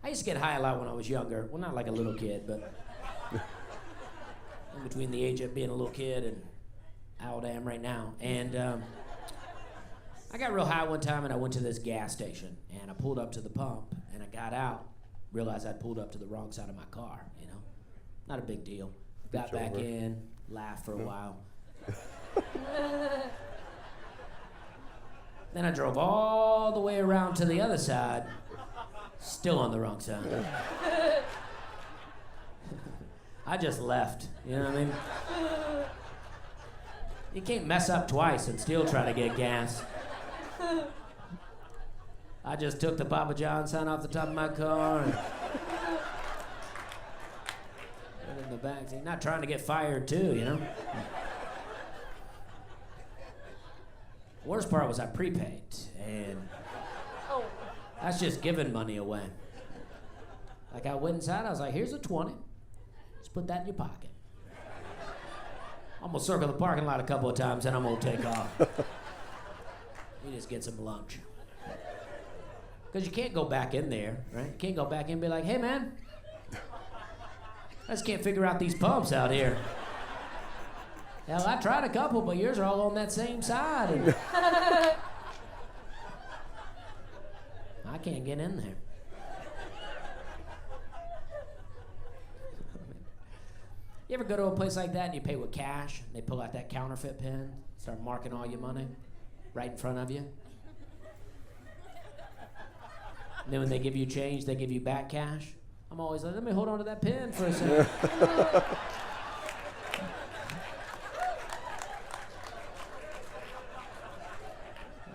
I used to get high a lot when I was younger. Well, not like a little kid, but in between the age of being a little kid and how old I am right now. And I got real high one time, and I went to this gas station, and I pulled up to the pump, and I got out, realized I'd pulled up to the wrong side of my car, you know? Not a big deal. Got back in, laughed for a while. Then I drove all the way around to the other side, still on the wrong side. I just left, you know what I mean? You can't mess up twice and still try to get gas. I just took the Papa John sign off the top of my car and put it in the back seat. Not trying to get fired too, you know? Worst part was I prepaid, and that's just giving money away. Like I went inside, I was like, here's a 20. Just put that in your pocket. I'm gonna circle the parking lot a couple of times, and I'm gonna take off. You just get some lunch. Because you can't go back in there, right? You can't go back in and be like, hey man, I just can't figure out these pumps out here. Hell, I tried a couple, but yours are all on that same side. And I can't get in there. You ever go to a place like that and you pay with cash? They pull out that counterfeit pen, start marking all your money right in front of you. And then when they give you change, they give you back cash. I'm always like, let me hold on to that pen for a second.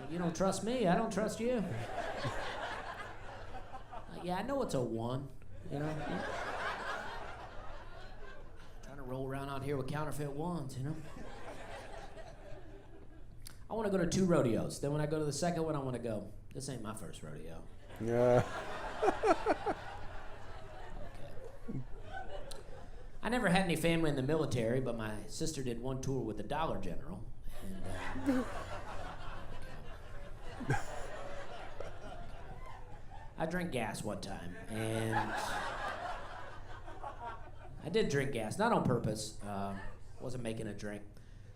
You don't trust me, I don't trust you. Like, yeah, I know it's a 1, you know? Trying to roll around out here with counterfeit ones, you know? I want to go to 2 rodeos. Then when I go to the second one, I want to go, this ain't my first rodeo. Yeah. Okay. I never had any family in the military, but my sister did one tour with the Dollar General. And, I drank gas one time, and I did drink gas, not on purpose. Wasn't making a drink.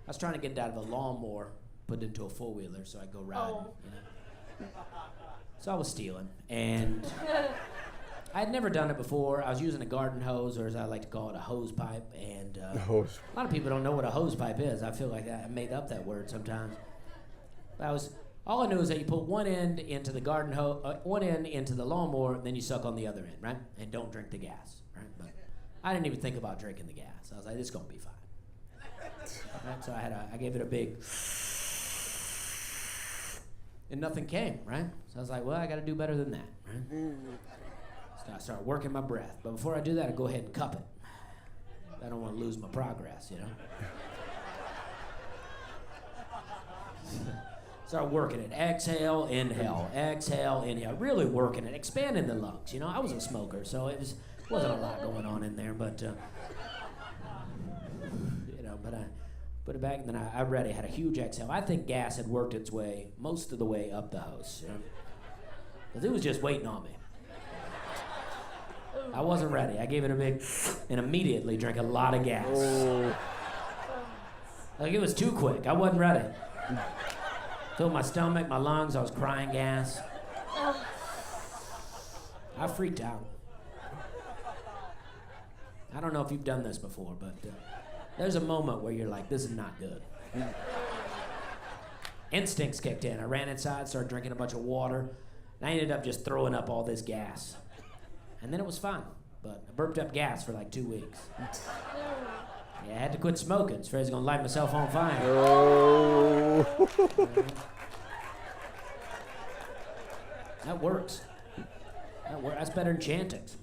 I was trying to get it out of a lawnmower, put it into a four-wheeler so I'd go riding, you know. So I was stealing, and I had never done it before. I was using a garden hose, or as I like to call it, a hose pipe, and a lot of people don't know what a hose pipe is. I feel like I made up that word sometimes. But all I knew is that you put one end into the garden hose, one end into the lawnmower, and then you suck on the other end, right? And don't drink the gas, right? But I didn't even think about drinking the gas. I was like, this is gonna be fine. Right? So I gave it a big, and nothing came, right? So I was like, well, I gotta do better than that, right? So I started working my breath. But before I do that, I go ahead and cup it. I don't want to lose my progress, you know? Start working it. Exhale, inhale. Exhale, inhale. Really working it. Expanding the lungs. You know, I was a smoker, so wasn't a lot going on in there, but you know, but I put it back, and then I read it. Had a huge exhale. I think gas had worked its way most of the way up the hose, you know? Because it was just waiting on me. I wasn't ready. I gave it a big, and immediately drank a lot of gas. Like it was too quick. I wasn't ready. Filled my stomach, my lungs. I was crying gas. I freaked out. I don't know if you've done this before, but there's a moment where you're like, this is not good. Instincts kicked in. I ran inside, started drinking a bunch of water, and I ended up just throwing up all this gas. And then it was fine, but I burped up gas for like 2 weeks. Yeah, I had to quit smoking. I was afraid I was going to light myself on fire. Oh. That works. That's better than Chantix.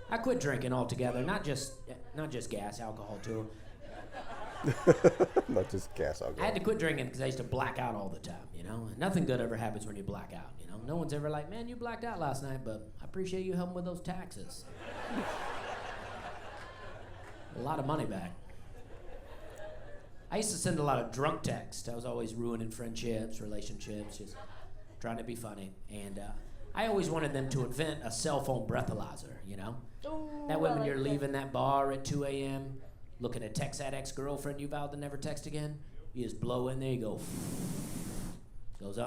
I quit drinking altogether. Not just gas, alcohol too. Not just gas alcohol. I had to quit drinking because I used to black out all the time, you know? Nothing good ever happens when you black out, you know? No one's ever like, man, you blacked out last night, but I appreciate you helping with those taxes. A lot of money back. I used to send a lot of drunk texts. I was always ruining friendships, relationships, just trying to be funny. And I always wanted them to invent a cell phone breathalyzer, you know? Ooh, That way I when like you're leaving that bar at 2 a.m., looking to text that ex-girlfriend you vowed to never text again, you just blow in there, you go, goes,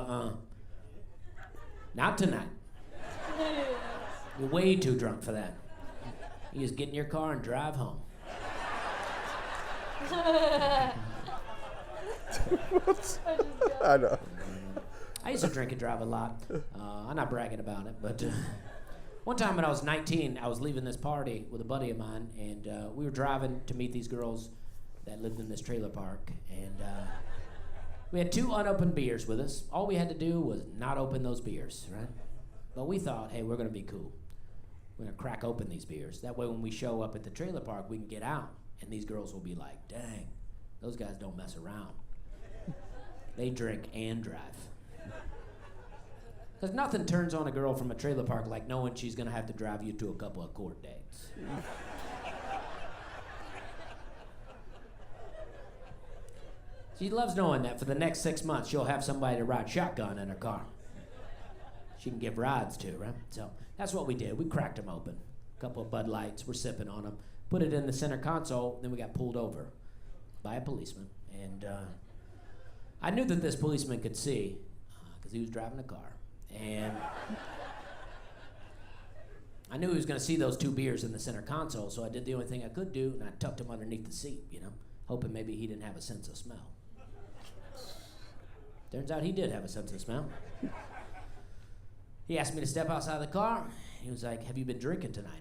not tonight. You're way too drunk for that. You just get in your car and drive home. I know. I used to drink and drive a lot. I'm not bragging about it, but one time when I was 19, I was leaving this party with a buddy of mine, and we were driving to meet these girls that lived in this trailer park, and we had 2 unopened beers with us. All we had to do was not open those beers, right? But we thought, hey, we're gonna be cool. We're gonna crack open these beers. That way when we show up at the trailer park, we can get out, and these girls will be like, dang, those guys don't mess around. They drink and drive. Because nothing turns on a girl from a trailer park like knowing she's going to have to drive you to a couple of court dates. She loves knowing that for the next 6 months she'll have somebody to ride shotgun in her car. She can give rides to, right? So that's what we did. We cracked them open. A couple of Bud Lights, we're sipping on them. Put it in the center console, then we got pulled over by a policeman. And I knew that this policeman could see because he was driving a car. And I knew he was going to see those 2 beers in the center console, so I did the only thing I could do, and I tucked him underneath the seat, you know, hoping maybe he didn't have a sense of smell. Turns out he did have a sense of smell. He asked me to step outside the car. He was like, have you been drinking tonight?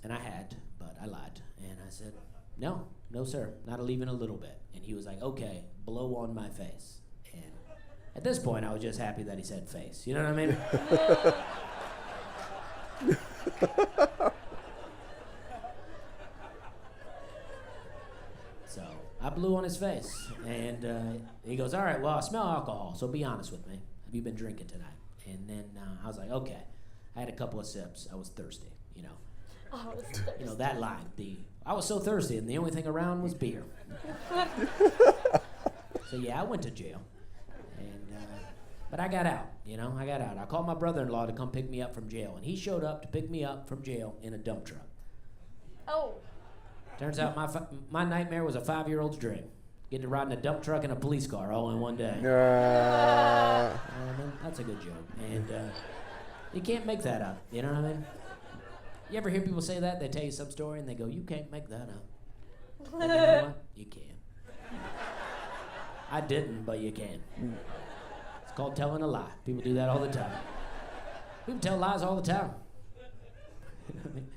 And I had, but I lied. And I said, no, sir, not even a little bit. And he was like, okay, blow on my face. And at this point, I was just happy that he said face. You know what I mean? So I blew on his face. And he goes, all right, well, I smell alcohol, so be honest with me. Have you been drinking tonight? And then I was like, okay. I had a couple of sips. I was thirsty, you know. I was thirsty. You know, that line. I was so thirsty, and the only thing around was beer. So, yeah, I went to jail. But I got out, you know. I got out. I called my brother-in-law to come pick me up from jail, and he showed up to pick me up from jail in a dump truck. Oh. Turns out my nightmare was a 5-year-old's dream. Getting to ride in a dump truck and a police car all in one day. That's a good joke. And you can't make that up. You know what I mean? You ever hear people say that? They tell you some story and they go, you can't make that up. And you know what? You can. I didn't, but you can. It's called telling a lie. People do that all the time. People tell lies all the time. You know what I mean?